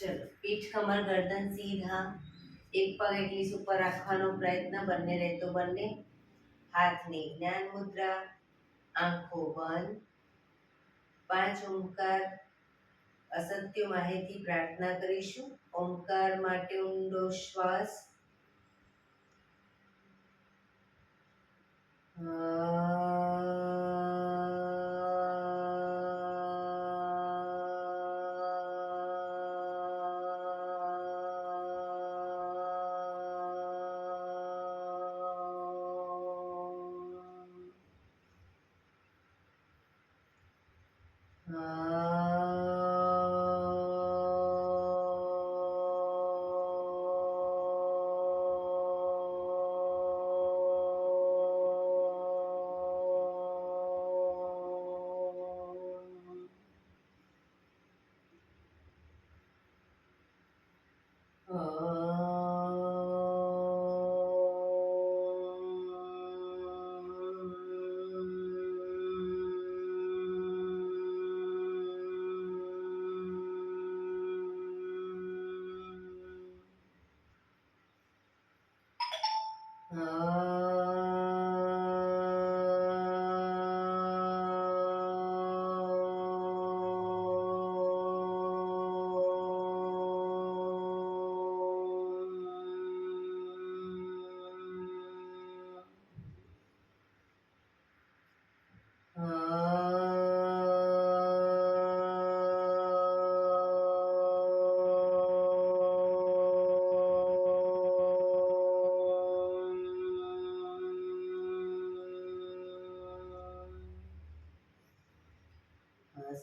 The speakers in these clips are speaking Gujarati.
ચલો, પીઠ કમર ગરદન સીધા, એક પગ એટલી ઉપર રાખવાનો પ્રયત્ન, બંને રહેતો બંને. હાથની જ્ઞાન મુદ્રા, આંખો બંધ. 5 ઓમકાર અસત્ય માહિતી પ્રાર્થના કરીશું. ઓમકાર માટે ઊંડો શ્વાસ.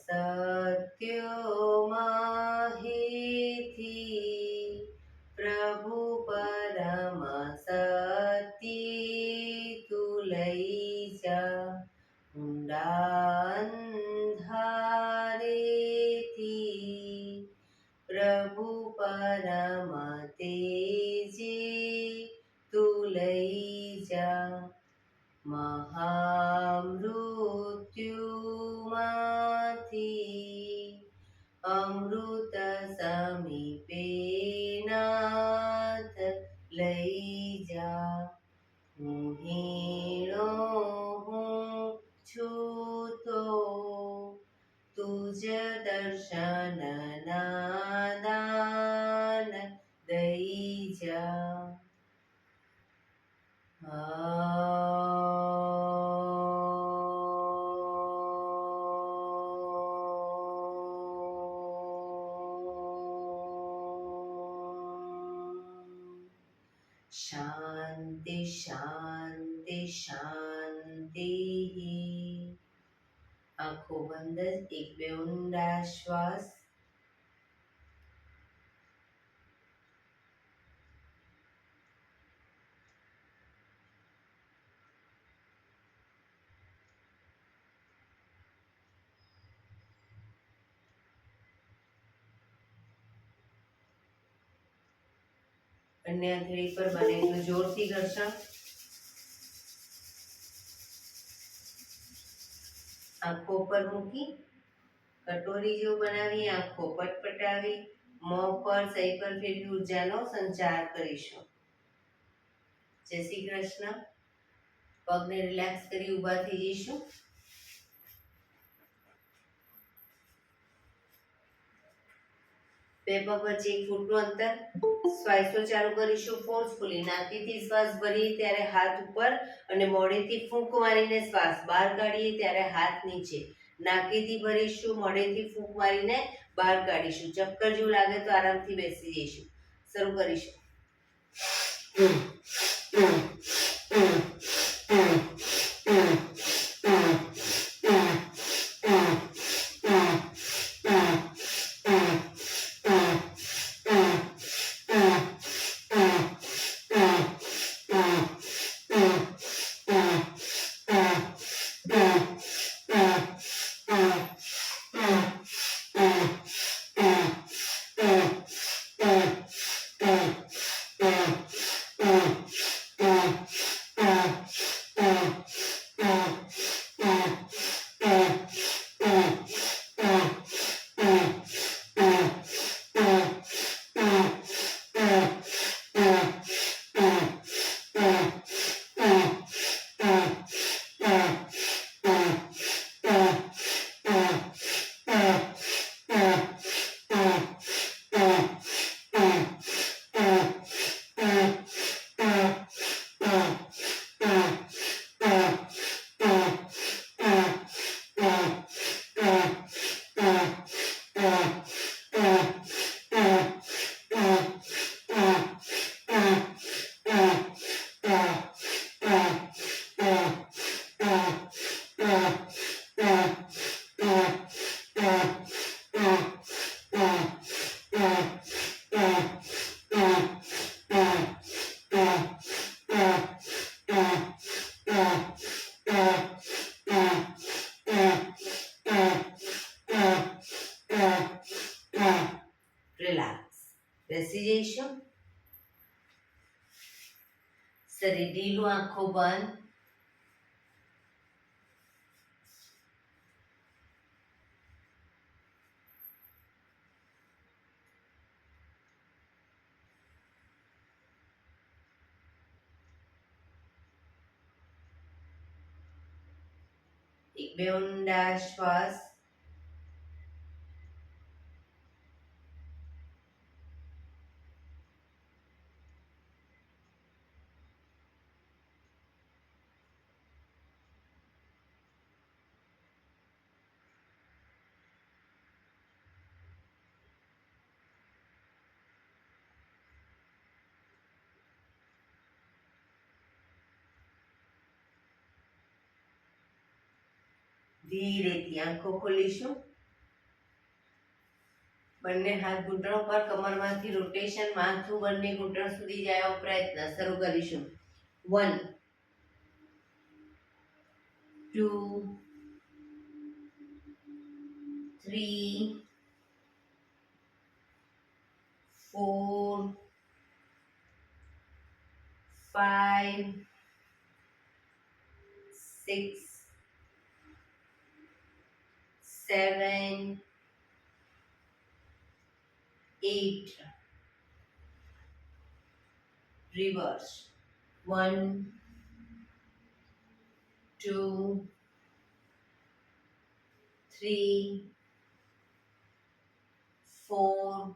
સત્યો માહિતી પ્રભુ પરમ સતી તું લઈ જા, ઊંડા અંધારેથી પ્રભુ પરમ તેજે તું લઈ જા. મહામૃત્યુમાંથી અમૃત સમીપે નાથ લઈ જા. હું હીણો હું છું તો તુજ દર્શન ના દાન દઈ જા. શાંતિ શાંતિ શાંતિ. આંખો બંધ. 1-2 ઊંડા શ્વાસ. બંને આંગળી પર બને એટલું જોરથી ઘર્ષણ. આંખો પર મૂકી કટોરી જેવું બનાવી આંખો પટપટાવી મોં પર સહી પર ફેરવી ઉર્જાનો સંચાર કરીશું. જય શ્રી કૃષ્ણ. પગને રિલેક્સ કરી ઊભા થઈ જઈશું. બે પગ વચ્ચે 1 ફૂટનું અંતર. શ્વાસો ચાલુ કરીશું ફોર્સફુલી. નાકથી શ્વાસ ભરીએ ત્યારે હાથ ઉપર અને મોઢેથી ફૂંક મારીને શ્વાસ બહાર કાઢીએ ત્યારે હાથ નીચે. નાકથી ભરીશું, મોઢેથી ફૂંક મારીને બહાર કાઢીશું. ચક્કર જેવું લાગે તો આરામથી બેસી જઈશું. શરૂ કરીશું. Mm-hmm. કરીશું. શરીર ઢીલું, આંખો બંધ. એક બે ઊંડા શ્વાસ. ધીરેથી આંખો ખોલીશું. બંને હાથ ઘૂંટણો પર, કમરમાંથી રોટેશન, માથું બંને ઘૂંટણ સુધી જાય એવો પ્રયત્ન. શરૂ કરીશું. 1 2 3 4 5 6 7 8. Reverse. 1 2 3 4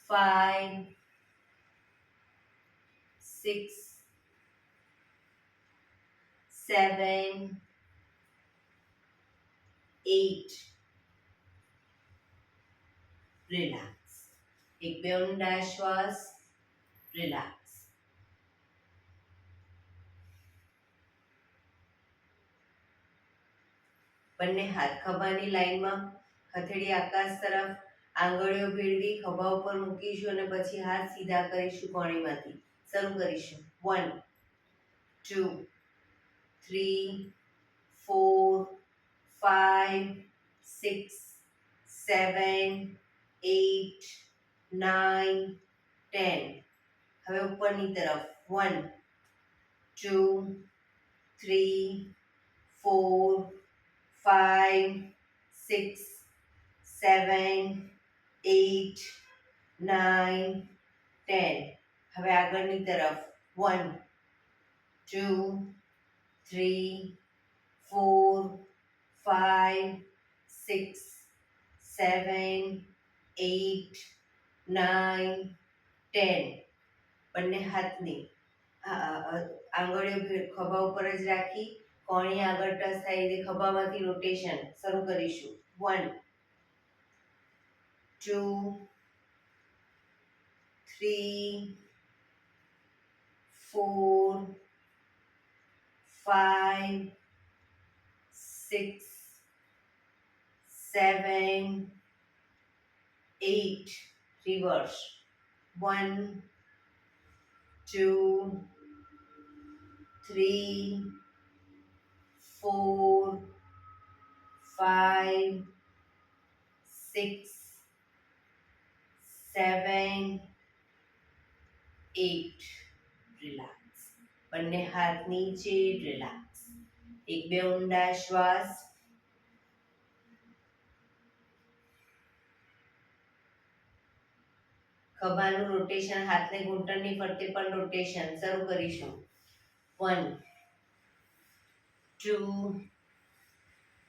5 6 7 8. રિલેક્સ. એક બે ઊંડા શ્વાસ. રિલેક્સ. બંને હાથ ખભાની લાઈનમાં, હથેળી આકાશ તરફ, આંગળીઓ ભેળવી ખભા ઉપર મૂકીશું અને પછી હાથ સીધા કરીશું કોણીમાંથી. શરૂ કરીશું. 1 2 3 4 5 6 7 8 9 10. હવે ઉપરની તરફ. 1 2 3 4 5 6 7 8 9 10. હવે આગળની તરફ. 1 2 3 4 5 6 7 8 9 10. બંને હાથની આંગળીઓ ખભા ઉપર જ રાખી કોણી આગળ ટચ થાય એટલે ખભામાંથી રોટેશન. શરૂ કરીશું. 1 2 3 4 5 6 7 8. Reverse. 1 2 3 4 5 6 7 8. રિલેક્સ. બંને હાથ નીચે. રિલેક્સ. એક બે ઊંડા શ્વાસ. ખભાનું રોટેશન, હાથને ઘૂંટણની ફરતે પણ રોટેશન. શરૂ કરીશું. 1 2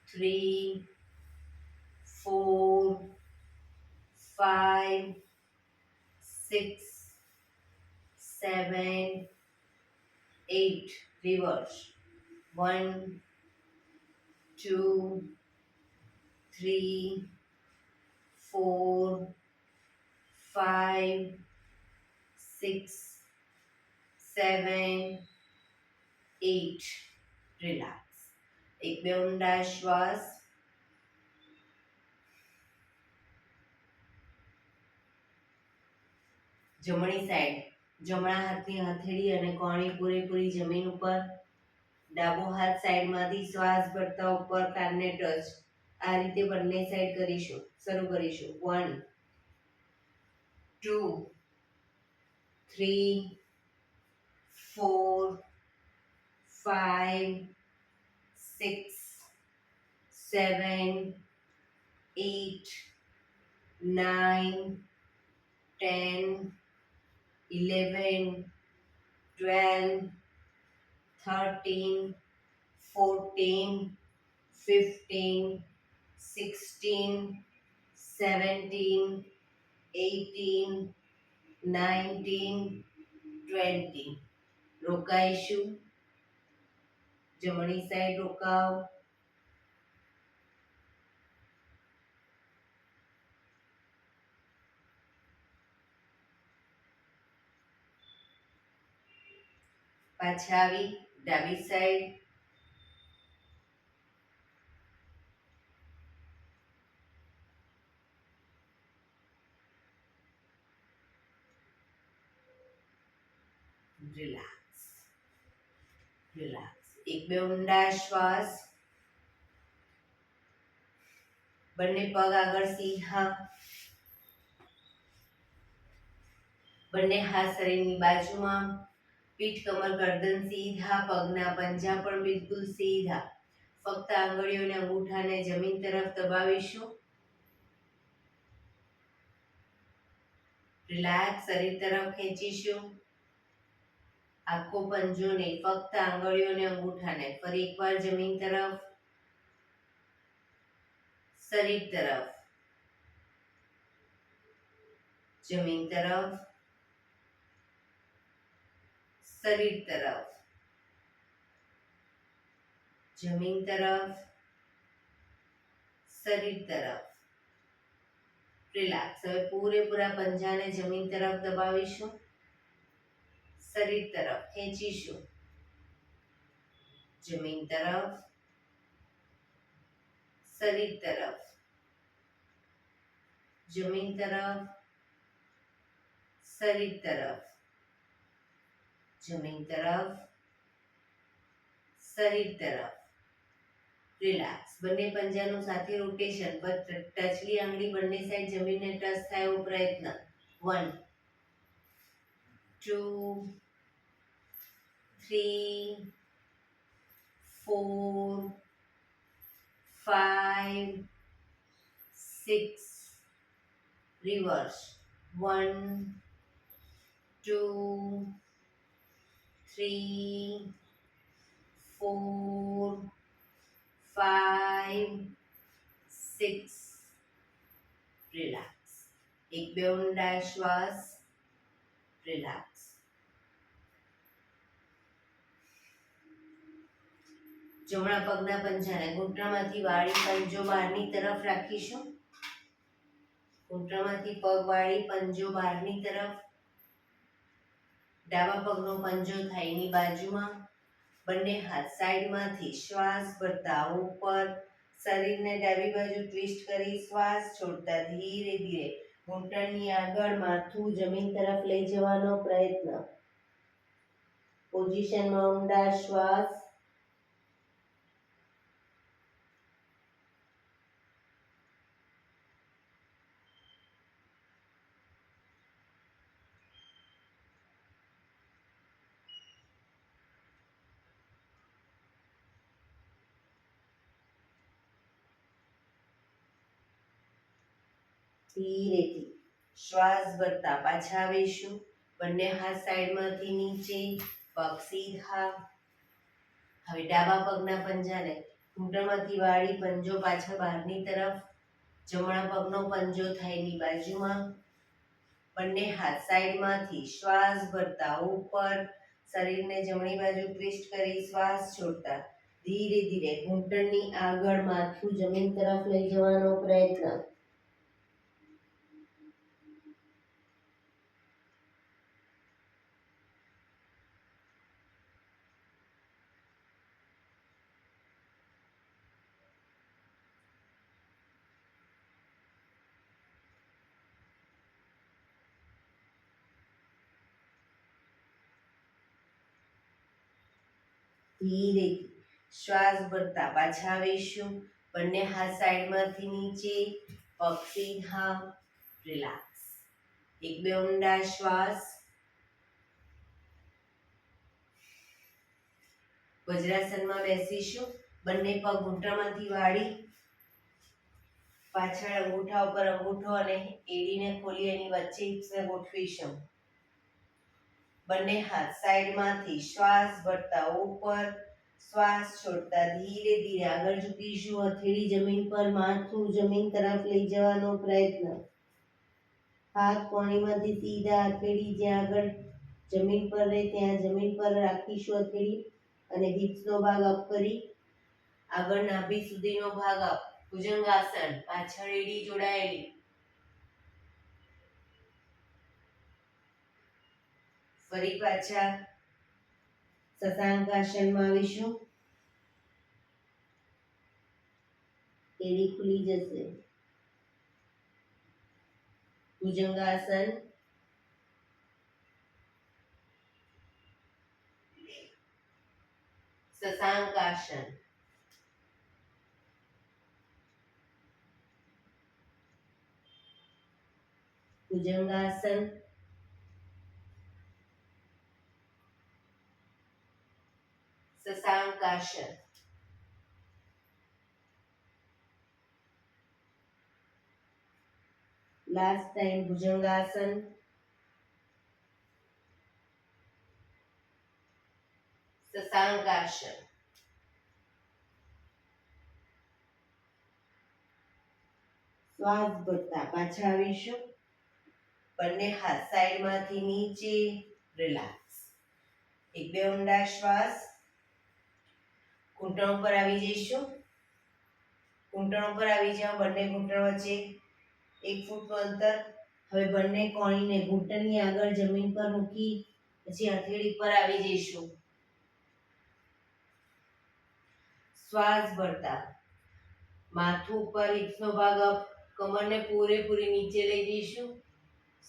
3 4 5 6 7 8. Reverse. 1 2 3 4 5 6 7 8. રિલેક્સ. એક બે ઊંડા શ્વાસ. જમણી સાઈડ. જમણા હાથની હથેળી અને કોણી પૂરેપૂરી જમીન ઉપર. ડાબો હાથ સાઈડમાંથી શ્વાસ ભરતા ઉપર કાનને ટચ. આ રીતે બંને સાઈડ કરીશું. શરૂ કરીશું. 1 2 3 4 5 6 7 8 9 10 11 12 13 14 15 16 17 18 19 20 રોકાઈશું જમણી સાઈડ રોકાવ પાછા આવી ડાબી સાઈડ રિલેક્સ રિલેક્સ એક બે ઊંડા શ્વાસ બંને પગ આગળ સીધા બંને હાથ શરીરની બાજુમાં પીઠ કમર ગરદન સીધા પગના પંજા પણ બિલકુલ સીધા ફક્ત આંગળીઓને અંગૂઠાને જમીન તરફ દબાવીશું રિલેક્સ શરીર તરફ ખેંચીશું આખો પંજો નહીં ફક્ત આંગળીઓને અંગૂઠાને ફરી એકવાર જમીન તરફ શરીર તરફ જમીન તરફ શરીર તરફ જમીન તરફ શરીર તરફ રિલેક્સ હવે પૂરેપૂરા પંજાને જમીન તરફ દબાવીશું શરીર તરફ ખેંચીશું જમીન તરફ શરીર તરફ જમીન તરફ શરીર તરફ જમીન તરફ શરીર તરફ રિલેક્સ બંને પંજાનું સાથે રોટેશન પર ટચલી આંગળી બંને સાઈડ જમીનને ટચ થાય એવો પ્રયત્ન 1 2 3 4 5 6 રિવર્સ 1 2 3 4 5 6 રિલેક્સ એક બે ઊંડા શ્વાસ રિલેક્સ જમણા પગના પંજાને ઘૂંટણમાંથી વાળી પંજો બહારની તરફ રાખીશું ઘૂંટણમાંથી પગ વાળી પંજો બહારની તરફ ડાબા પગનો પંજો થાઈની બાજુમાં બંને હાથ સાઈડમાંથી શ્વાસ ભરતા ઉપર શરીરને ડાબી બાજુ ટ્વિસ્ટ કરી શ્વાસ છોડતા ધીરે ધીરે ઘૂંટણની આગળ માથું જમીન તરફ લઈ જવાનો પ્રયત્ન પોઝિશનમાં ઊંડા શ્વાસ ધીરેથી શ્વાસ ભરતા પાછા આવીશું બંને હાથ સાઈડમાંથી નીચે પગ સીધા હવે ડાબા પગના પંજાને ઘૂંટણમાંથી વાળી પંજો પાછળ બહારની તરફ જમણા પગનો પંજો થાઈની બાજુમાં બંને હાથ સાઈડમાંથી શ્વાસ ભરતા ઉપર શરીરને જમણી બાજુ ટ્વિસ્ટ કરી શ્વાસ છોડતા ધીરે ધીરે ઘૂંટણની આગળ માથું જમીન તરફ લઈ જવાનો પ્રયત્ન ધીરેથી શ્વાસ ભરતા પાછા આવીશું બંને હાથ સાઈડમાંથી નીચે પગ સીધા રિલેક્સ એક બે ઊંડા શ્વાસ. વજ્રાસનમાં બેસીશું. બંને પગ ઘૂંટણમાંથી વાળી પાછળ અંગૂઠા ઉપર અંગૂઠો અને એડીને ખોલી એની વચ્ચે હિપ્સને ગોઠવીશું. બંને હાથ સાઈડમાંથી શ્વાસ ભરતા ઉપર, શ્વાસ છોડતા ધીરે ધીરે આગળ ઝૂકીશું. હથેળી જમીન પર, માથું જમીન તરફ લઈ જવાનો પ્રયત્ન. હાથ કોણીમાંથી સીધા, હથેળી જ્યાં આગળ જમીન પર રહે ત્યાં જમીન પર રાખીશું હથેળી અને હિપ્સનો ભાગ અપ કરી આગળ નાભી સુધીનો ભાગ અપ. ભુજંગાસન. પાછળ એડી જોડાયેલી. ફરી પાછા શશાંકાસનમાં આવીશું. એડી ખુલી જશે. ભુજંગાસન. શશાંકાસન. ભુજંગાસન. શશાંકાસન. લાસ્ટ ટાઈમ ભુજંગાસન. શશાંકાસન. શ્વાસ ભરતા પાછા આવીશું. બંને હાથ સાઈડમાંથી નીચે. રિલેક્સ. એક બે ઊંડા શ્વાસ. ઘૂંટણ ઉપર આવી જઈશું. ઘૂંટણ ઉપર આવી જાઓ. બંને ઘૂંટણ વચ્ચે 1 ફૂટનું અંતર. હવે બંને કોણીને ઘૂંટણની આગળ જમીન પર મૂકી પછી હથેળી પર આવી જઈશું. શ્વાસ ભરતા માથું ઉપર, હિપ્સનો ભાગ અપ, કમરને પૂરેપૂરી નીચે લઈ જઈશું.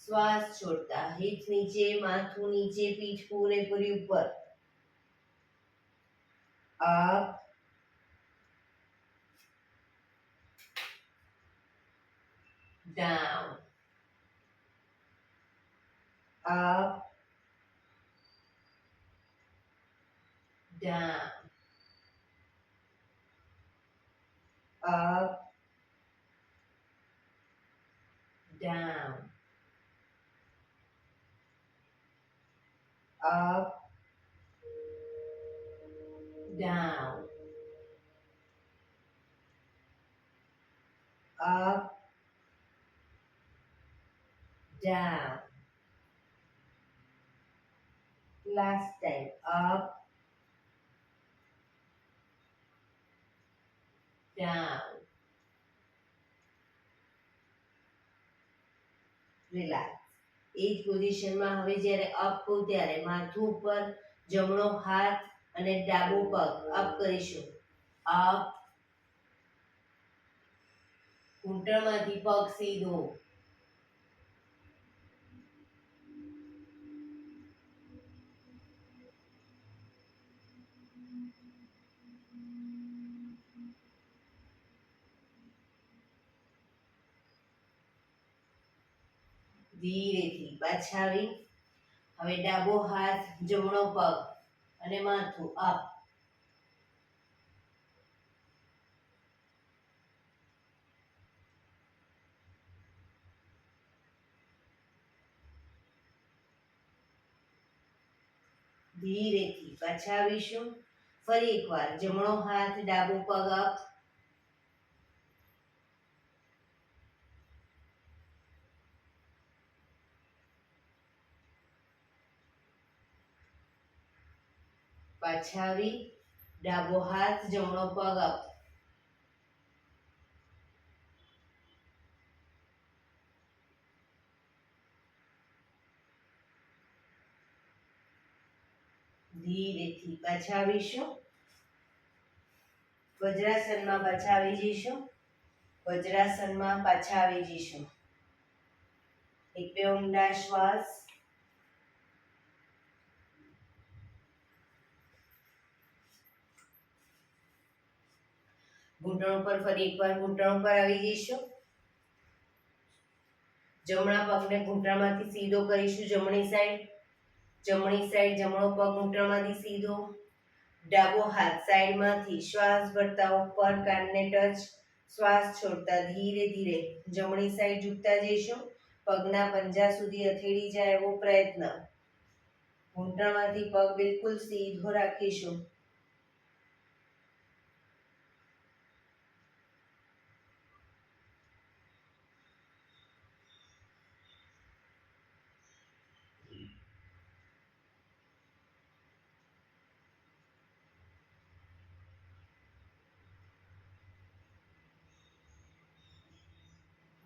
શ્વાસ છોડતા હિપ્સ નીચે, માથું નીચે, પીઠ પૂરેપૂરી ઉપર. Up, down, up, down, up, down, up, down, up, down. Last time. Up, down. Relax. એ જ પોઝિશનમાં હવે જ્યારે અપ કહું ત્યારે માથું ઉપર, જમણો હાથ અને ડાબો પગ અપ કરીશું. અપ. ઘૂંટણમાંથી પગ સીધો. ધીરેથી પાછા આવી. હવે ડાબો હાથ, જમણો પગ અને માથું અપ. ધીરેથી પાછા આવીશું. ફરી એકવાર જમણો હાથ, ડાબો પગ અપ. પાછા આવી. ડાબો હાથ, જમણો પગ અપ. ધીરેથી પાછા આવીશું. વજ્રાસનમાં પાછા આવી જઈશું. વજ્રાસનમાં પાછા આવી જઈશું. એક બે ઊંડા શ્વાસ. ઘૂંટણ ઉપર ફરી એકવાર ઘૂંટણ ઉપર આવી જઈશું. જમણા પગને ઘૂંટણમાંથી સીધો કરીશું જમણી સાઈડ, જમણો પગ ઘૂંટણમાંથી સીધો, ડાબો હાથ સાઈડમાંથી શ્વાસ ભરતા ઉપર કાનને ટચ, શ્વાસ છોડતા ધીરે ધીરે જમણી સાઈડ ઝૂકતા જઈશું. પગના પંજા સુધી અથેળી જાય એવો પ્રયત્ન. ઘૂંટણમાંથી પગ બિલકુલ સીધો રાખીશું.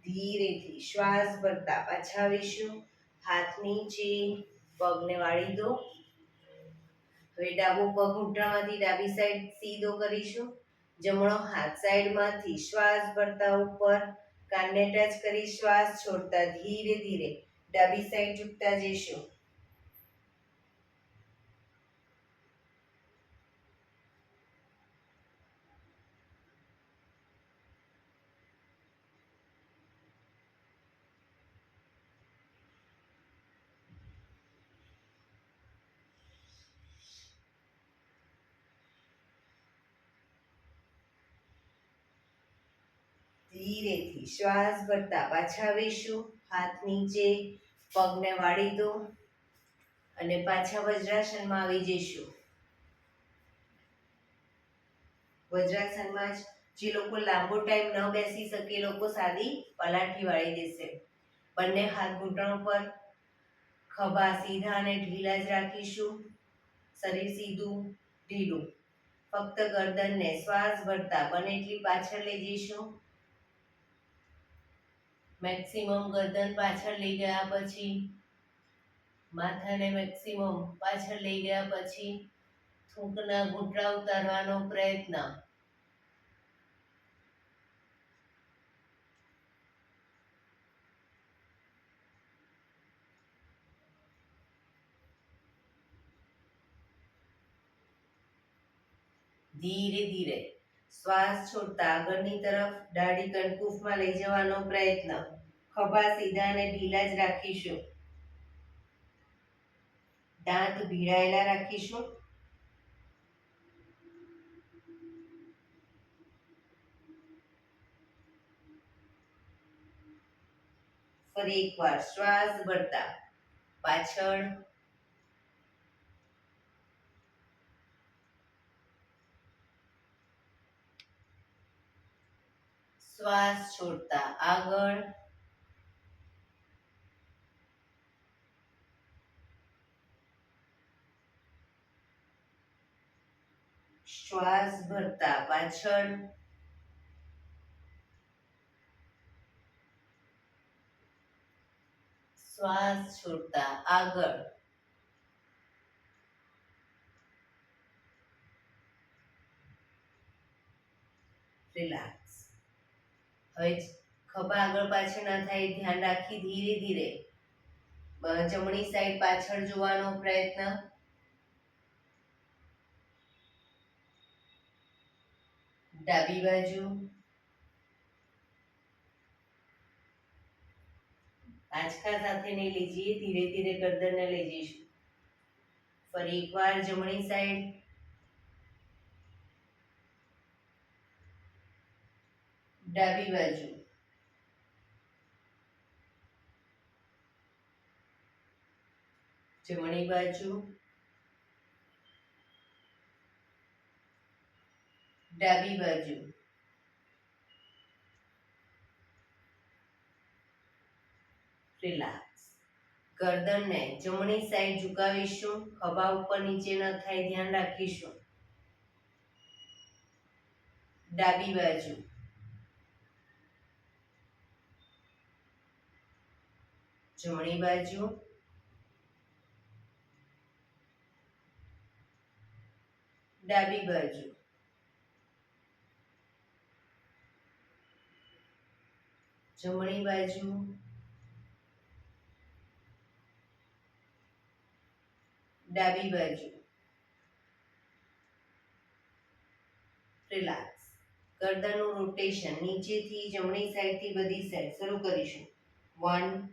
ધીરેથી શ્વાસ ભરતા પાછા આવીશું. હાથ નીચે, પગને વાળી દો. હવે ડાબો પગ ઘૂંટણમાંથી ડાબી સાઈડ સીધો કરીશું. જમણો હાથ સાઈડમાંથી શ્વાસ ભરતા ઉપર, કાનને ટચ કરી શ્વાસ છોડતા ધીરે ધીરે ડાબી સાઈડ ઝૂકતા જઈશું. ધીરેથી શ્વાસ ભરતા પાછા આવીશું. હાથ નીચે, પગને વાળી દો અને પાછા વજ્રાસનમાં આવી જઈશું. વજ્રાસનમાં જે લોકો લાંબો ટાઈમ ન બેસી શકે એ લોકો સાદી પલાઠી વાળી દેશે. બંને હાથ ઘૂંટણ પર, ખભા સીધા અને ઢીલા જ રાખીશું. શરીર સીધું ઢીલું. ફક્ત ગરદનને શ્વાસ ભરતા બને એટલી પાછળ લઈ જઈશું. મેક્સિમમ ગરદન પાછળ લઈ ગયા પછી, માથાને મેક્સિમમ પાછળ લઈ ગયા પછી થૂંકના ઘૂંટણા ઉતારવાનો પ્રયત્ન. ધીરે ધીરે શ્વાસ છોડતા આગળની તરફ દાઢી કણકુફમાં લઈ જવાનો પ્રયત્ન. ખભા સીધા અને ઢીલા જ રાખીશું. દાંત ભીડાયેલા રાખીશું. ફરી એકવાર શ્વાસ ભરતા પાછળ, શ્વાસ છોડતા આગળ, શ્વાસ ભરતા પાછળ, શ્વાસ છોડતા આગળ. રિલેક્સ. હવે ખભા આગળ પાછળ ના થાય ધ્યાન રાખી ધીરે ધીરે જમણી સાઈડ પાછળ જોવાનો પ્રયત્ન. ડાબી બાજુ, આંચકા સાથે નહીં લઈ જઈએ, ધીરે ધીરે ગરદનને લઈ જઈશું. ફરી એકવાર જમણી સાઈડ, ડાબી બાજુ, જમણી બાજુ, ડાબી બાજુ. રિલેક્સ. ગરદનને જમણી સાઈડ ઝુકાવીશું. ખભા ઉપર નીચે ન થાય ધ્યાન રાખીશું. ડાબી બાજુ, જમણી બાજુ, ડાબી બાજુ. જમણી બાજુ, ડાબી બાજુ. રિલેક્સ. ગરદનનું રોટેશન નીચેથી જમણી સાઈડથી બધી સાઈડ શરૂ કરીશું. 1,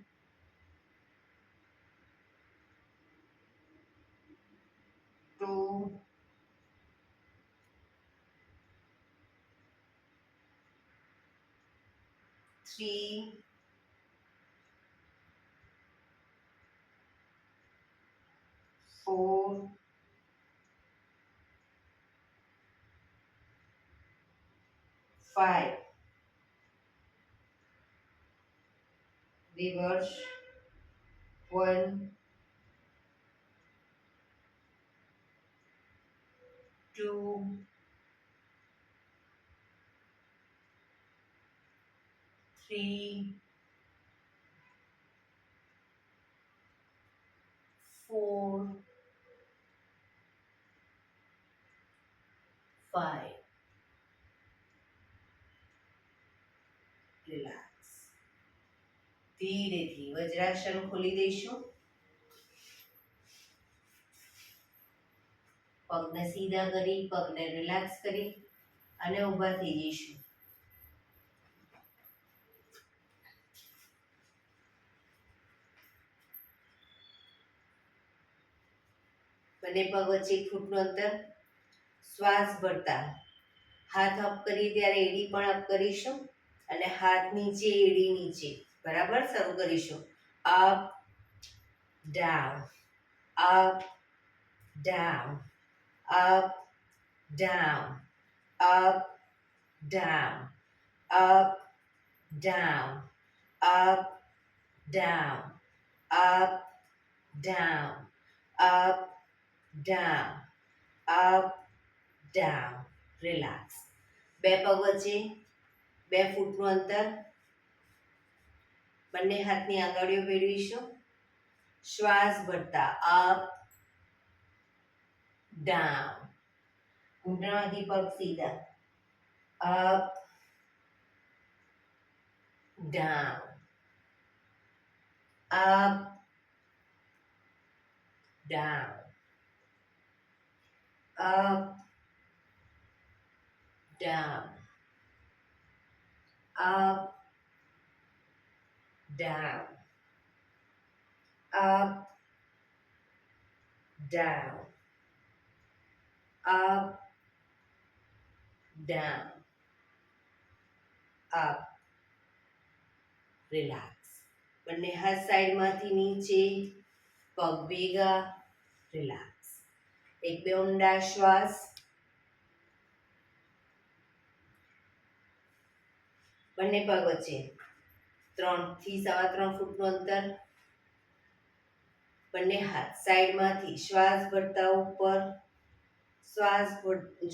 2, 3, 4, 5. Reverse. 1, 2, 3, 4, 5. રિલેક્સ. ધીરેથી વજ્રાસન ખોલી દઈશું. પગને સીધા કરી, પગને રિલેક્સ કરી અને ઊભા થઈ જઈશું. બંને પગ વચ્ચે 1 ફૂટનું અંતર. શ્વાસ ભરતા હાથ અપ કરી ત્યારે એડી પણ અપ કરીશું અને હાથ નીચે, એડી નીચે. બરાબર, શરૂ કરીશું. Up down, up down, up down, up down, up down, up down, up down, up down, up down. Relax. બે પગ વચ્ચે 2 ફૂટનું અંતર. બંને હાથની આંગળીઓ ભેળવીશું. શ્વાસ ભરતા અપ ડાઉન. ઘૂંટણમાંથી પગ સીધા. Up down, up down, up down, up, down, up, down, up, down, up. Relax. બંને હાથ સાઈડમાંથી નીચે, પગ ભેગા. રિલેક્સ. 1-2 ઊંડા શ્વાસ. બંને પગ વચ્ચે 3 થી 3.25 ફૂટનું અંતર. બંને હાથ સાઈડમાંથી શ્વાસ ભરતા ઉપર, શ્વાસ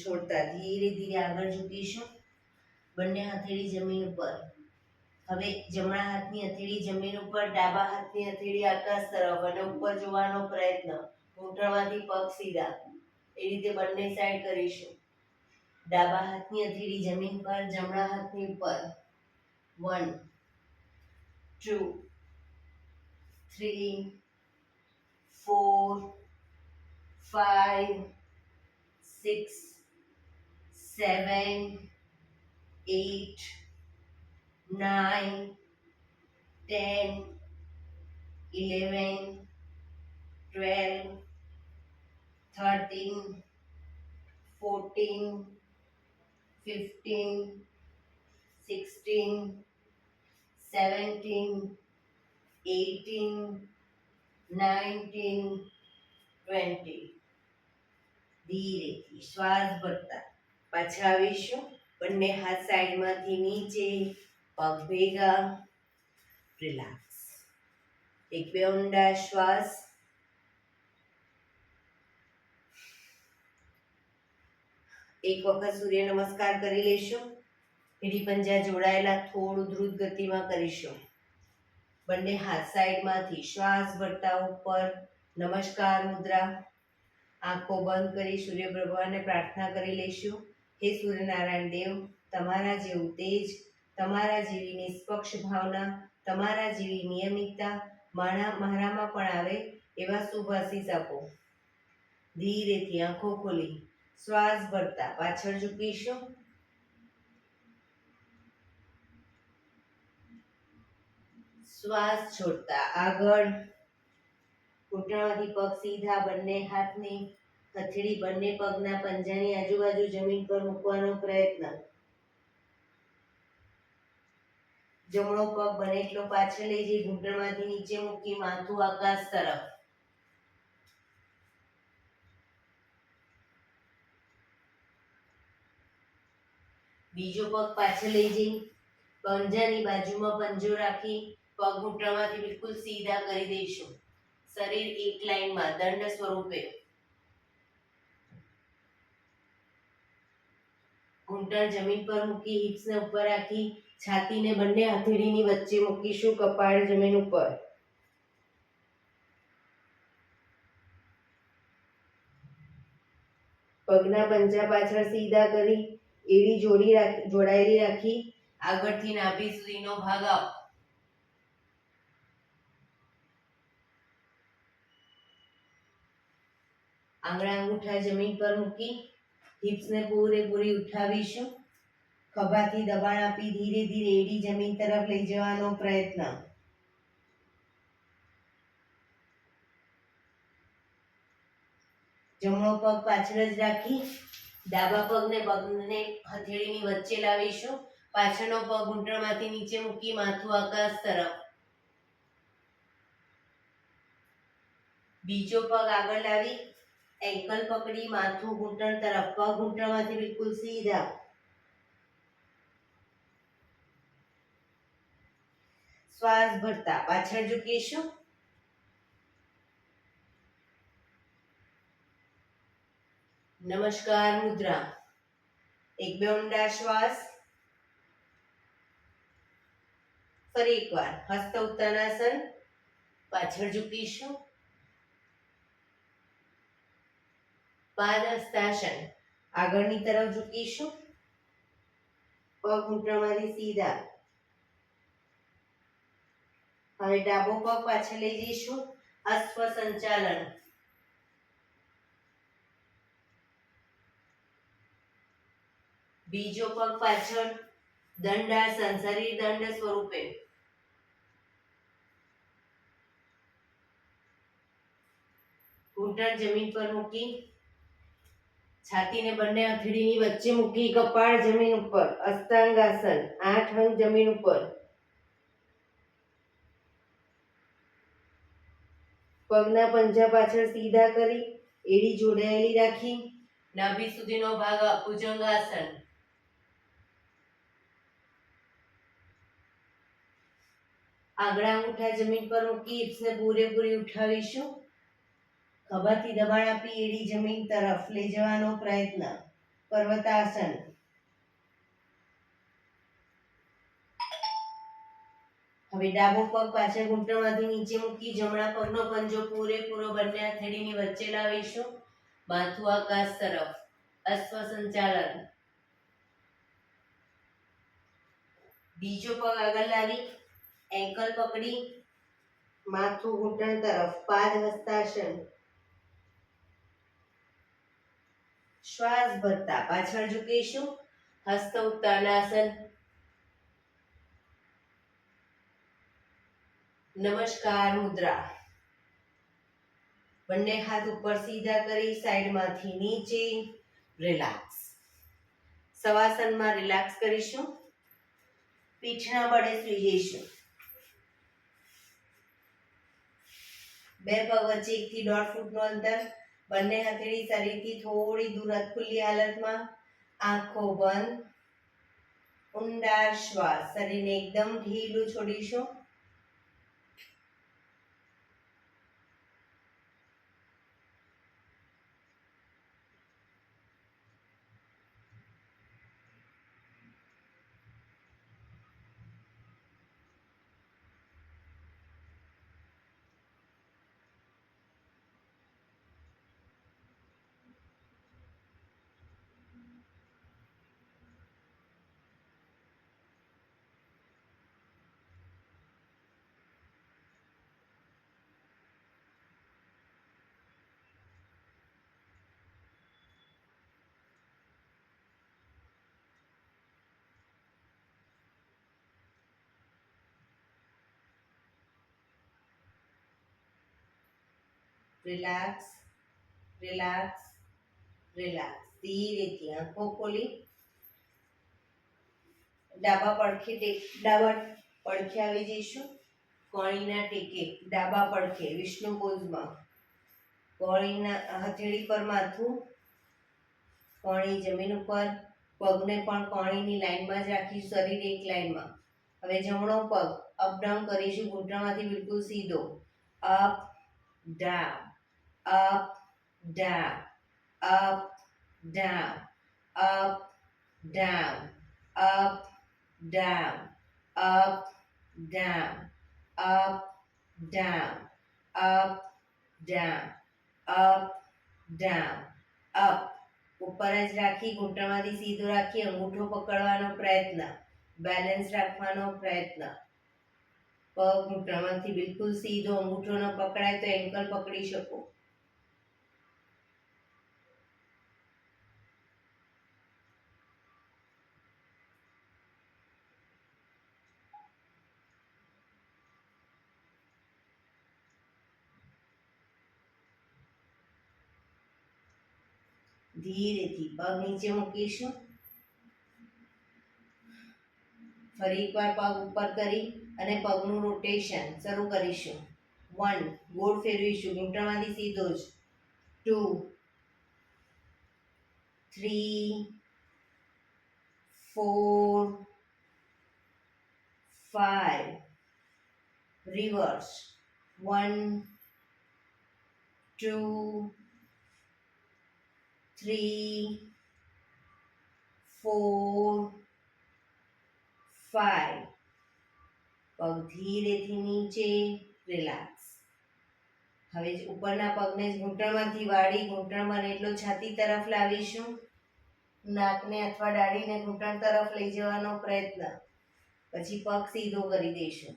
છોડતા ધીરે ધીરે આગળ ઝૂકીશું. બંને હથેળી જમીન ઉપર. હવે જમણા હાથની હથેળી જમીન ઉપર, ડાબા હાથની હથેળી આકાશ તરફ અને ઉપર જોવાનો પ્રયત્ન. ઘૂંટણમાંથી પગ સીધા. એ રીતે બંને સાઈડ કરીશું. ડાબા હાથની હથેળી જમીન પર, જમણા હાથની ઉપર. 1, 2, 3, 4, 5, 6, 7, 8, 9, 10, 11, 12, 13, 14, 15, 16, 17, 18, 19, 20. ધીરેથી શ્વાસ ભરતા પાછા આવીશું. બંને હાથ સાઈડમાંથી નીચે, પગ ભેગા. રિલેક્સ. 1-2 ઊંડા શ્વાસ. એક વખત સૂર્ય નમસ્કાર કરી લેશું. એડી પંજા જોડાયેલા, થોડું દ્રુત ગતિમાં કરીશું. બંને હાથ સાઈડમાંથી શ્વાસ ભરતા ઉપર, નમસ્કાર મુદ્રા. આંખો બંધ કરી સૂર્ય ભગવાનને પ્રાર્થના કરી લઈશું. હે સૂર્યનારાયણ દેવ, તમારા જેવું તેજ, તમારા જેવી નિષ્પક્ષ ભાવના, તમારા જેવી નિયમિતતા મારામાં પણ આવે એવા શુભ આશીષ આપો. ધીરેથી આંખો ખોલી શ્વાસ ભરતા પાછળ ઝૂકીશું. શ્વાસ છોડતા આગળ, ઘૂંટણમાંથી પગ સીધા, બંને હાથની હથેળી બંને પગના પંજાની આજુબાજુ જમીન પર મૂકવાનો પ્રયત્ન. જમણો પગ બને એટલો પાછળ લઈ જઈ ઘૂંટણમાંથી નીચે મૂકી માથું આકાશ તરફ. બીજો પગ પાછળ લઈ જઈ પંજાની બાજુમાં પંજો રાખી પગ ઘૂંટણમાંથી બિલકુલ સીધા કરી દઈશું. શરીર એક લાઈનમાં દંડ સ્વરૂપે. ઘૂંટણ જમીન પર મૂકી હિપ્સને ઉપર રાખી છાતીને બંને હથેળીની વચ્ચે મૂકીશું, કપાળ જમીન ઉપર. પગના પંજા પાછળ સીધા કરી એડી જોડાયેલી રાખી આગળથી નાભી સુધીનો ભાગ આપ. આંગળા અંગૂઠા જમીન પર મૂકી હિપ્સને પૂરેપૂરી ઉઠાવીશું. ખભાથી દબાણ આપી ધીરે ધીરે એડી જમીન તરફ લઈ જવાનો પ્રયત્ન. જમણો પગ પાછળ જ રાખી ડાબા પગને હથેળીની વચ્ચે લાવીશું. પાછળનો પગ ઘૂંટણમાંથી નીચે મૂકી માથું આકાશ તરફ. બીજો પગ આગળ લાવી એન્કલ પકડી માથું ઘૂંટણ તરફ. પગ ઘૂંટણમાંથી બિલકુલ સીધા. શ્વાસ ભરતા પાછળ ઝૂકીશું. નમસ્કાર મુદ્રા. એક બે ઊંડા શ્વાસ. ફરી એકવાર હસ્ત ઉત્તાનાસન. પાછળ ઝૂકીશું. પાદ હસ્તાસન. આગળની તરફ ઝૂકીશું. પગ ઘૂંટણમાંથી સીધા. હવે ડાબો પગ પાછળ લઈ જઈશું. અશ્વ સંચાલન. બીજો પગ પાછળ દંડાસન, શરીર દંડ સ્વરૂપે. ઘૂંટણ જમીન પર મૂકી છાતીને બંને હથેળીની વચ્ચે મૂકી કપાળ જમીન ઉપર. અષ્ટાંગાસન, 8 અંગ જમીન ઉપર. પગના પંજા પાછળ સીધા કરી એડી જોડાયેલી રાખી નાભી સુધીનો ભાગ ભુજંગાસન. આંગળા અંગૂઠા જમીન પર મૂકી હિપ્સને પૂરેપૂરી ઉઠાવીશું. ખભાથી દબાણ આપી એડી જમીન તરફ લઈ જવાનો પ્રયત્ન. પર્વતાસન. હવે ડાબો પગ પાછળ ઘૂંટણમાંથી નીચે મૂકી જમણા પગનો પંજો પૂરેપૂરો બંને હથેળીની વચ્ચે લાવીશું. માથું આકાશ તરફ. અશ્વ સંચાલન. બીજો પગ આગળ લાવી એન્કલ પકડી માથું ઘૂંટણ તરફ. પાદ હસ્તાસન. શ્વાસ ભરતા પાછળ ઝૂકીશું. હસ્ત ઉત્તાનાસન. નમસ્કાર મુદ્રા. બંને હાથ ઉપર સીધા કરી સાઈડમાંથી નીચે રિલેક્સ. શવાસનમાં રિલેક્સ કરીશું. પીઠના બળે સૂઈ જઈશું. બે પગ વચ્ચે 1 થી 1.5 ફૂટનું અંતર. બંને હથેળી શરીરથી થોડી દૂર ખુલ્લી હાલતમાં. આંખો બંધ. ઊંડા શ્વાસ. શરીરને એકદમ ઢીલું છોડીશું. Relax, relax, relax. ધીરેથી આંખો ખોલી ડાબા પડખે આવી જઈશું. કોણીના ટેકે ડાબા પડખે વિષ્ણુ પોઝમાં. કોણીના હથેળી પર માથું, કોણી જમીન ઉપર, પગને પણ કોણીની લાઈનમાં જ રાખી, શરીર એક લાઈનમાં. હવે જમણો પગ અપ ડાઉન કરીશું, ઘૂંટણમાંથી બિલકુલ સીધો. Up down, up down, up down, up down, up down, up down, up down, up down, up down, up. ઉપર જ રાખી, ઘૂંટણમાંથી સીધો રાખી, અંગૂઠો પકડવાનો પ્રયત્ન, બેલેન્સ રાખવાનો પ્રયત્ન. પગ ઘૂંટણમાંથી બિલકુલ સીધો, અંગૂઠો ન પકડાય તો એન્કલ પકડી શકો. ધીરેથી પગ નીચે મૂકીશું. ફરી એકવાર પગ ઉપર કરી અને પગનું રોટેશન શરૂ કરીશું. 1, ગોળ ફેરવીશું, ઘૂંટણમાંથી સીધો જ. 2, 3, 4, 5, રિવર્સ. 1, 2, 3, 4, 5. પગ ધીરેથી નીચે, રિલેક્સ. હવે ઉપરના પગને ઘૂંટણમાંથી વાળી, ઘૂંટણ બને એટલો છાતી તરફ લાવીશું. નાકને અથવા દાઢીને ઘૂંટણ તરફ લઈ જવાનો પ્રયત્ન. પછી પગ સીધો કરી દઈશું.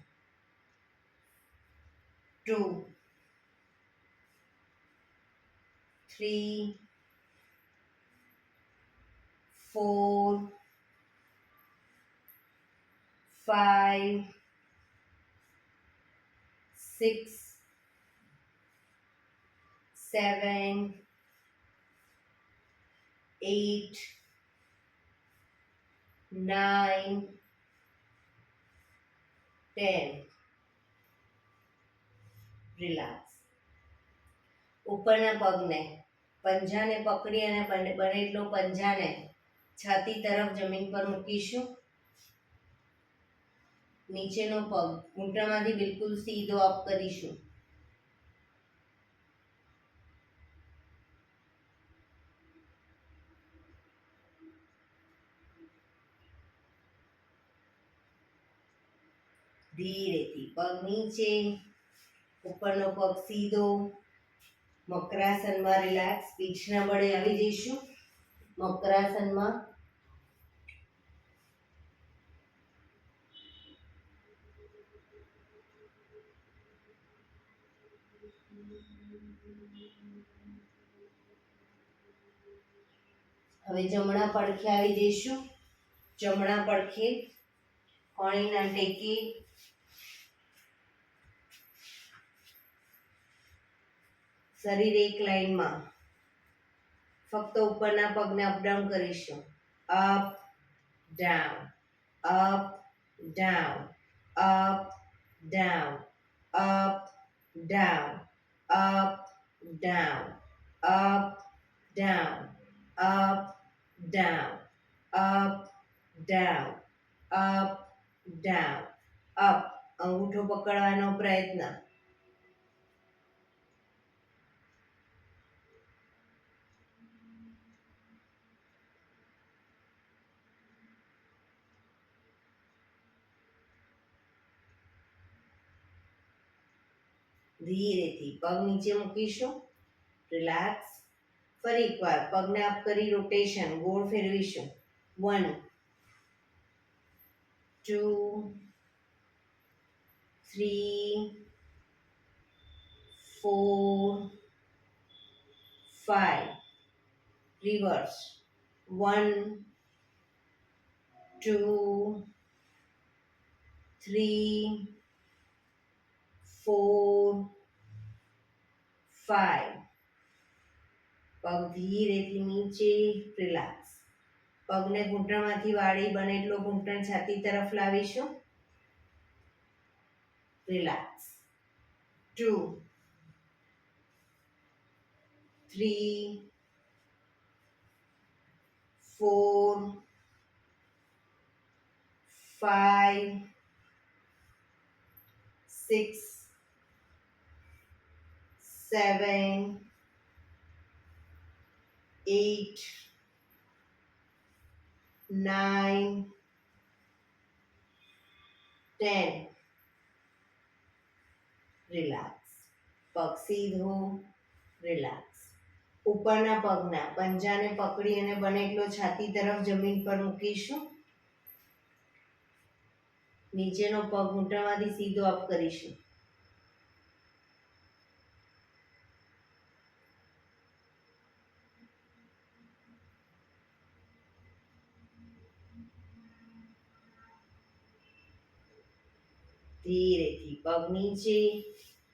2, 3, 4, 5, 6, 7, 8, 9, 10. રિલેક્સ. ઉપરના પગને પંજાને પકડી અને બને એટલો પંજાને છાતી તરફ જમીન પર મૂકીશું. નીચેનો પગ ઘૂંટણમાંથી બિલકુલ સીધો અપ કરીશું. ધીરેથી પગ નીચે, ઉપરનો પગ સીધો. મકરાસનમાં રિલેક્સ, પીઠના બળે આવી જઈશું. મકરાસનમાં. હવે જમણા પડખે આવી જઈશું. જમણા પડખે કોણીના ટેકે, શરીર એક લાઈનમાં. ફક્ત ઉપરના પગને અપડાઉન કરીશું. Up down, up down, up down, up down, up down, up down, up down, up down, up down, up. અંગૂઠો પકડવાનો પ્રયત્ન. ધીરેથી પગ નીચે મૂકીશું. રિલેક્સ. ફરી એકવાર પગને અપ કરી રોટેશન, ગોળ ફેરવીશું. 1, 2, 3, 4, 5. રિવર્સ. 1, 2, 3, 4, 5. પગ ધીરેથી નીચે, રિલેક્સ. પગને ઘૂંટણમાંથી વાળી બને એટલો ઘૂંટણ છાતી તરફ લાવીશું. રિલેક્સ. 2, 3, 4, 5, 6, 7, 8, 9, 10. રિલેક્સ. પગ સીધો, રિલેક્સ. ઉપરના પગના પંજાને પકડી અને બને એટલો છાતી તરફ જમીન પર મૂકીશું. નીચેનો પગ ઘૂંટણમાંથી સીધો અપ કરીશું. ધીરેથી પગ નીચે,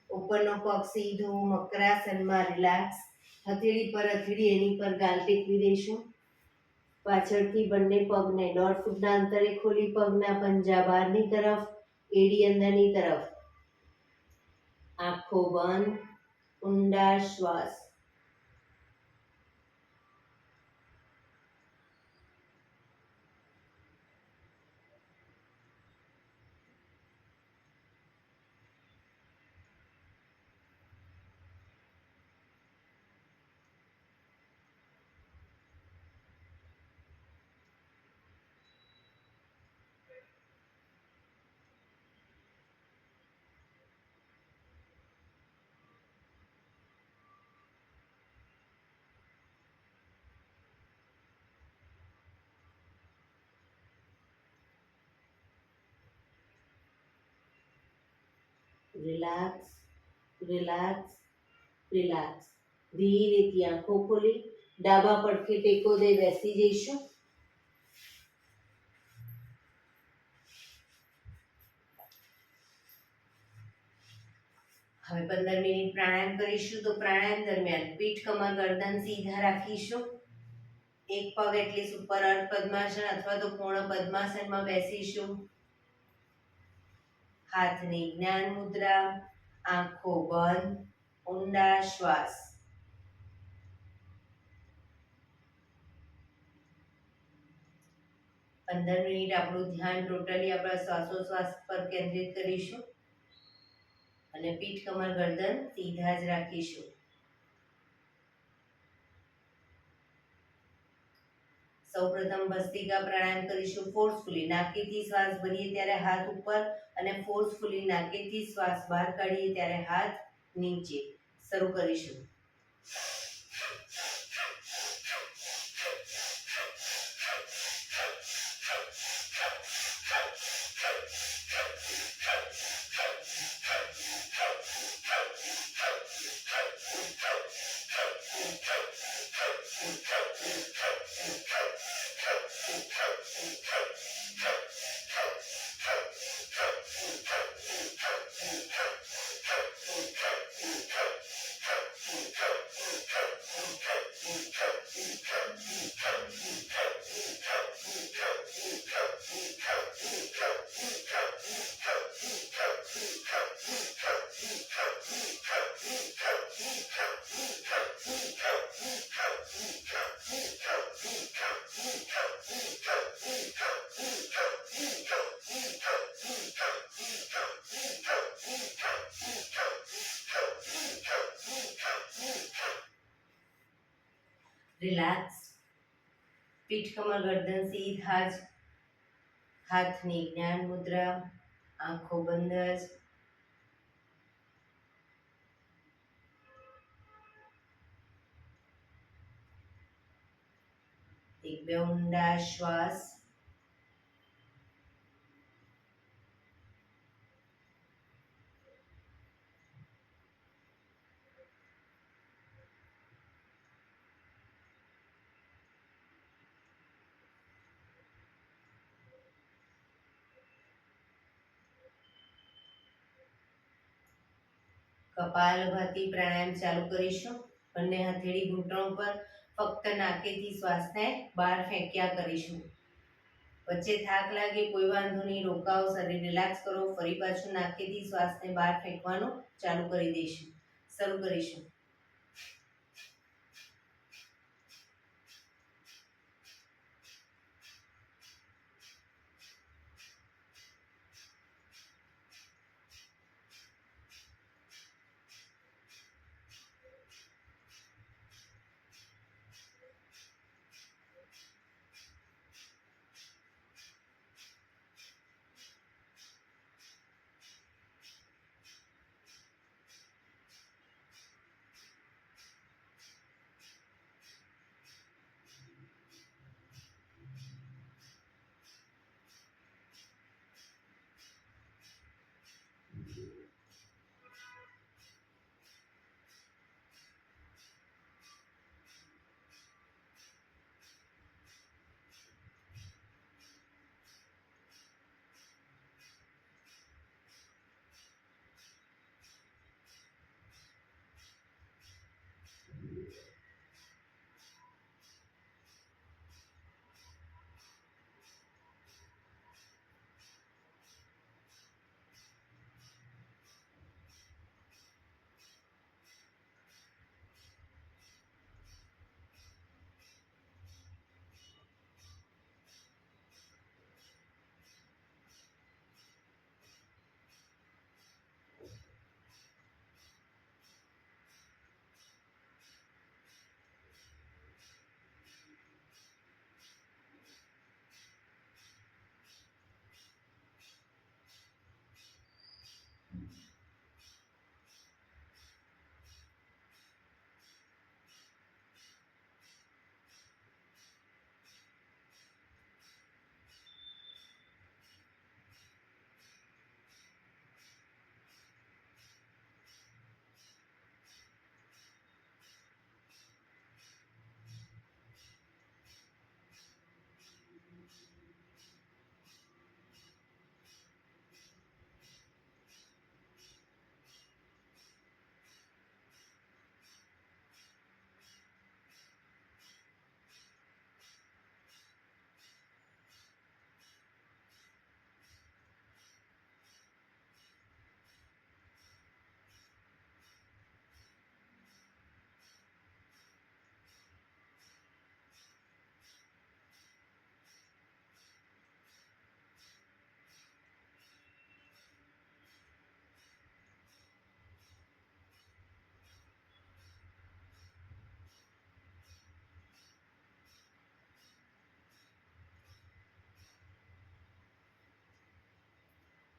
ઉપરનો પગ સીધો, મકરાસનમાં રિલેક્સ. હથેળી પર હથેળી એની પર ગાલ ટેકવી દઈશું. પાછળથી બંને પગને 1.5 ફૂટના અંતરે ખોલી પગના પંજા બહારની તરફ, એડી અંદરની તરફ. આંખો બંધ, ઊંડા શ્વાસ. Relax, relax, relax. ધીરેથી આંખો ખોલી ડાબા પડખે ટેકો દઈ બેસી જઈશું. હવે 15 મિનિટ પ્રાણાયામ કરીશું. તો પ્રાણાયામ દરમિયાન પીઠ, કમર, ગરદન સીધા રાખીશું. એક પગ એટલી ઉપર અર્ધ પદ્માસન અથવા તો પૂર્ણ પદ્માસનમાં બેસીશું. હાથની જ્ઞાન મુદ્રા, આંખો બંધ, ઊંડા શ્વાસ. 15 મિનિટ આપણું ધ્યાન ટોટલી આપણા શ્વાસોશ્વાસ પર કેન્દ્રિત કરીશું અને પીઠ, કમર, ગરદન સીધા જ રાખીશું. સૌપ્રથમ ભસ્ત્રિકા પ્રાણાયામ કરીશું ફોર્સફુલી. નાકેથી શ્વાસ ભરીએ ત્યારે હાથ ઉપર અને ફોર્સફુલી નાકેથી શ્વાસ બહાર કાઢીએ ત્યારે હાથ નીચે. શરૂ કરીશું. રિલેક્સ. પીઠ, કમર, ગરદન સીધા જ. હાથની જ્ઞાન મુદ્રા, આંખો બંધ જ. એક બે ઊંડા શ્વાસ. કપાલભાતિ પ્રાણાયામ ચાલુ કરીશું. બંને હથેળી ઘૂંટણો પર, ફક્ત નાકેથી શ્વાસને બહાર ફેંક્યા કરીશું. વચ્ચે થાક લાગે કોઈ વાંધો નહીં, રોકાઓ, શરીર રિલેક્સ કરો. ફરી પાછું નાકેથી શ્વાસને બહાર ફેંકવાનું ચાલુ કરી દઈશું. શરૂ કરીશું.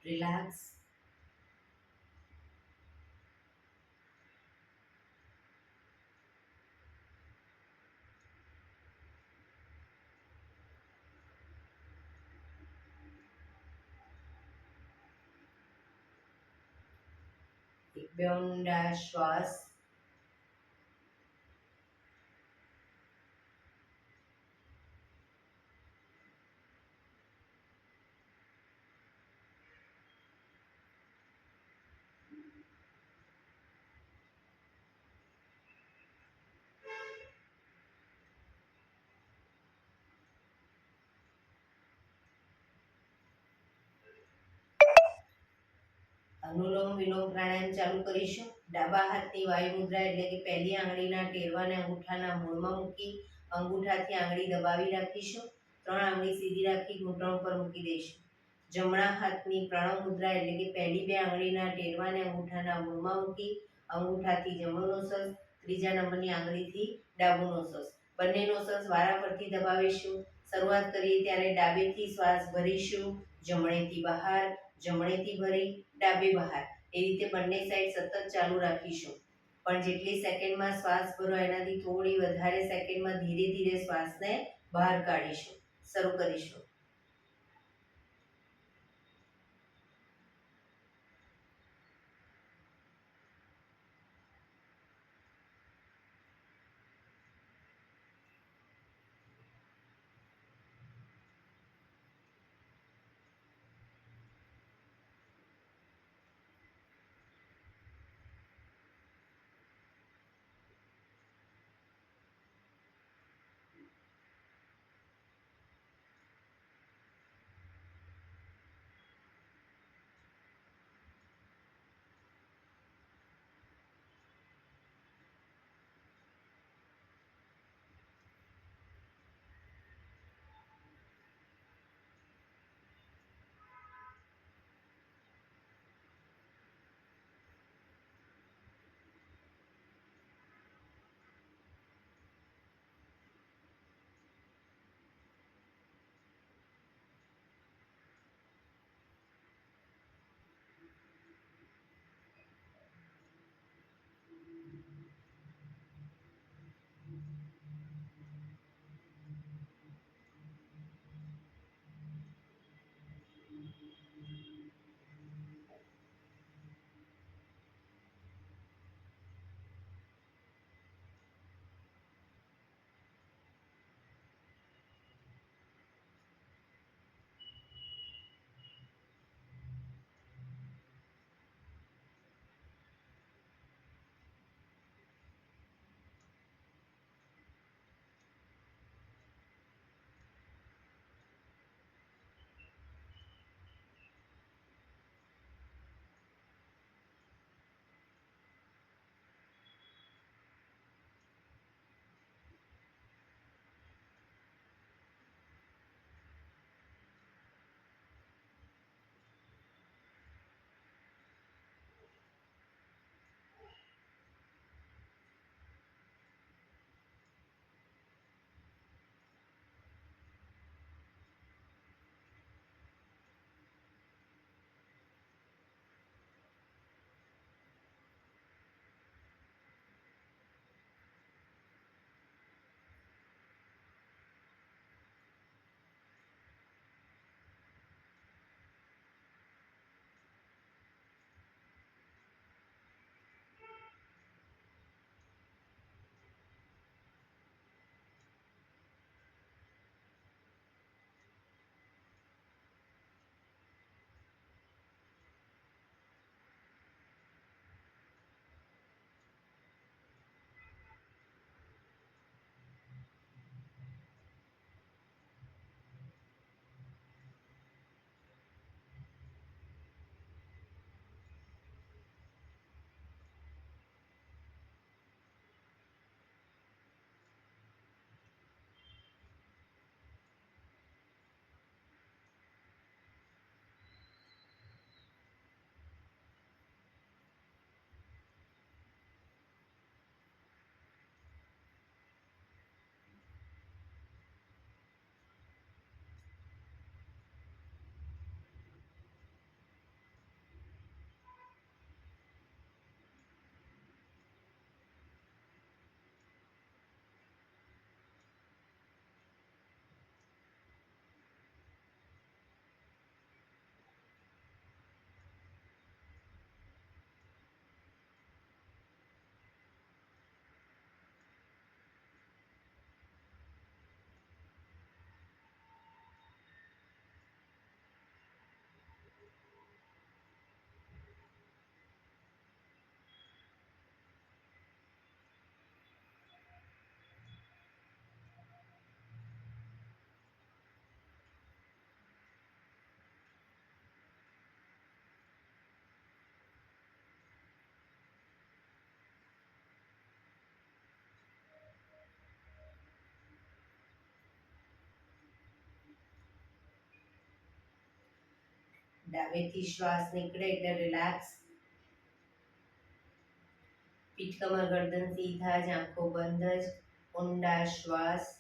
રિલેક્સ. એક બે ઊંડા શ્વાસ. અનુલોમ વિલોમ પ્રાણાયામ ચાલુ કરીશું. ડાબા હાથની વાયુ મુદ્રા એટલે કે પહેલી આંગળીના ટેરવાને અંગૂઠાના મૂળમાં મૂકી અંગૂઠાથી આંગળી દબાવી રાખીશું. 3 આંગળી સીધી રાખી ઘૂંટણ પર મૂકી દઈશું. જમણા હાથની પ્રણવ મુદ્રા એટલે કે પહેલી 2 આંગળીના ટેરવાને અંગૂઠાના મૂળમાં મૂકી અંગૂઠાથી જમણો નોસસ, ત્રીજા નંબરની આંગળીથી ડાબુ નોસસ. બંને નોસસ વારાફરતી દબાવીશું. શરૂઆત કરીએ ત્યારે ડાબેથી શ્વાસ ભરીશું, જમણેથી બહાર, જમણેથી ભરી, ડાબે બહાર. એ રીતે બંને સાઈડ સતત ચાલુ રાખીશું. પણ જેટલી સેકન્ડમાં શ્વાસ ભરો એનાથી થોડી વધારે સેકન્ડમાં ધીરે ધીરે શ્વાસને બહાર કાઢીશું. શરૂ કરીશું. ડાબેથી શ્વાસ નીકળે એટલે રિલેક્સ. પીઠ કમર ગરદન સીધા જ, આંખો બંધ જ. ઊંડા શ્વાસ.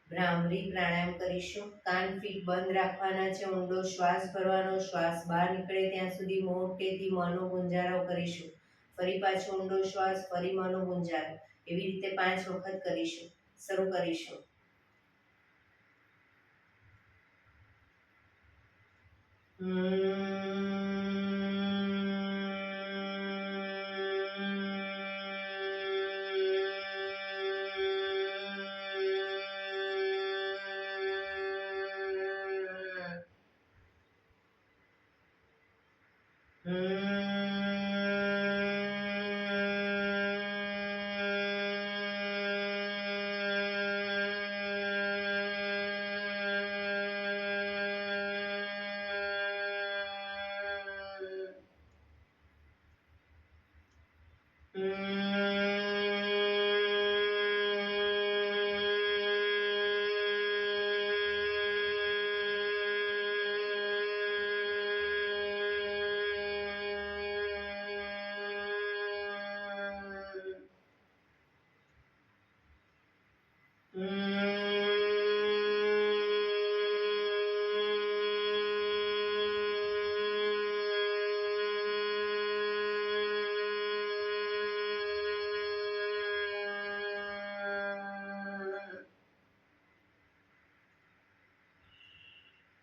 ભ્રામરી પ્રાણાયામ કરીશું. કાન ફીટ બંધ રાખવાના છે. ઊંડો શ્વાસ ભરવાનો. શ્વાસ બહાર નીકળે ત્યાં સુધી મોટેથી મોંનો ગુંજારો કરીશું. ફરી પાછો ઊંડો શ્વાસ, ફરી મોંનો ગુંજારો. એવી રીતે 5 વખત કરીશું. શરૂ કરીશું.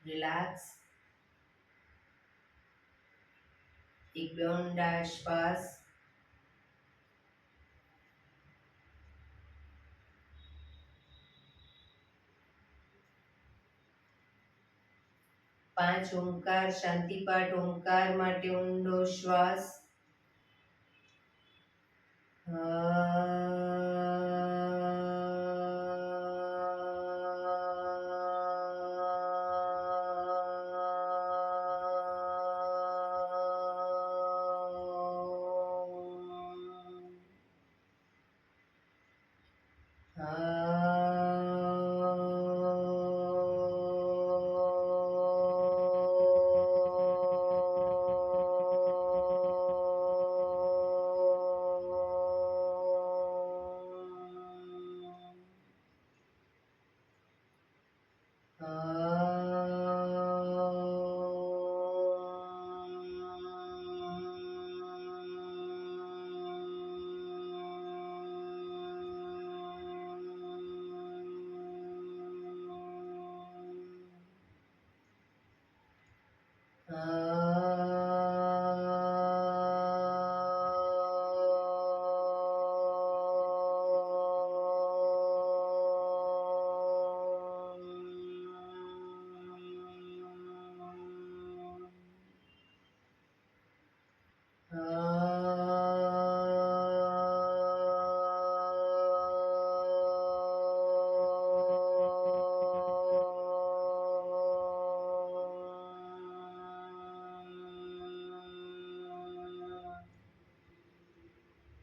રિલેક્સ. એક બે ઊંડા શ્વાસ. 5 ઓમકાર શાંતિપાઠ ઓમકાર માટે ઊંડો શ્વાસ.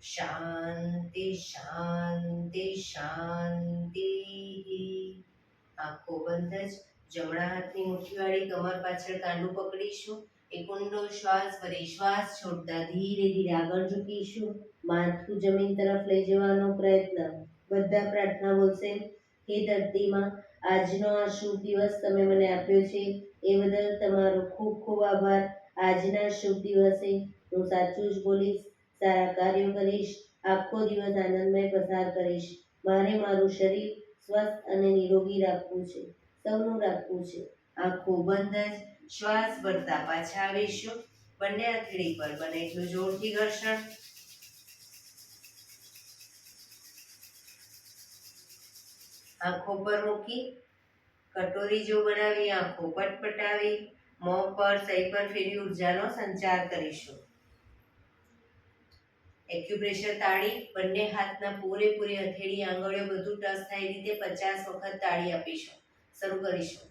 શાંતિ શાંતિ શાંતિ. આંખો બંધ જ. જમણા હાથની મુઠ્ઠીવાળી કમર પાછળ કાંડું પકડીશું. એક ઊંડો શ્વાસ ભરી શ્વાસ છોડતા ધીરે ધીરે આગળ ઝૂકીશું. માથું જમીન તરફ લઈ જવાનો પ્રયત્ન. બધા પ્રાર્થના બોલશે. હે ધરતીમાં, આજનો આ શુભ દિવસ તમે મને આપ્યો છે એ બદલ તમારો ખૂબ ખૂબ આભાર. આજના શુભ દિવસે હું સાચું જ બોલીશ, સારા કાર્યો કરીશ, આખો દિવસ આનંદમય પસાર કરીશ. મારે મારું શરીર સ્વસ્થ અને નિરોગી રાખવું છે, સૌનું રાખવું છે. આંખો બંધ જ. શ્વાસ ભરતા પાછા આવીશું. બંને હથેળી પર બને એટલું જોરથી ઘર્ષણ. આંખો પર મૂકી કટોરી જો બનાવી આંખો પટપટાવી મોં પર સહી પર ફેરવી ઉર્જાનો સંચાર કરીશું. એક્યુપ્રેશર તાળી. બંને હાથના પૂરેપૂરી હથેળી આંગળીઓ બધું ટચ થાય રીતે 50 વખત તાળી આપીશું. શરૂ કરીશું.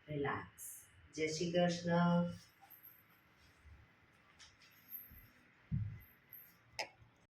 રિલેક્સ. જય શ્રી કૃષ્ણ.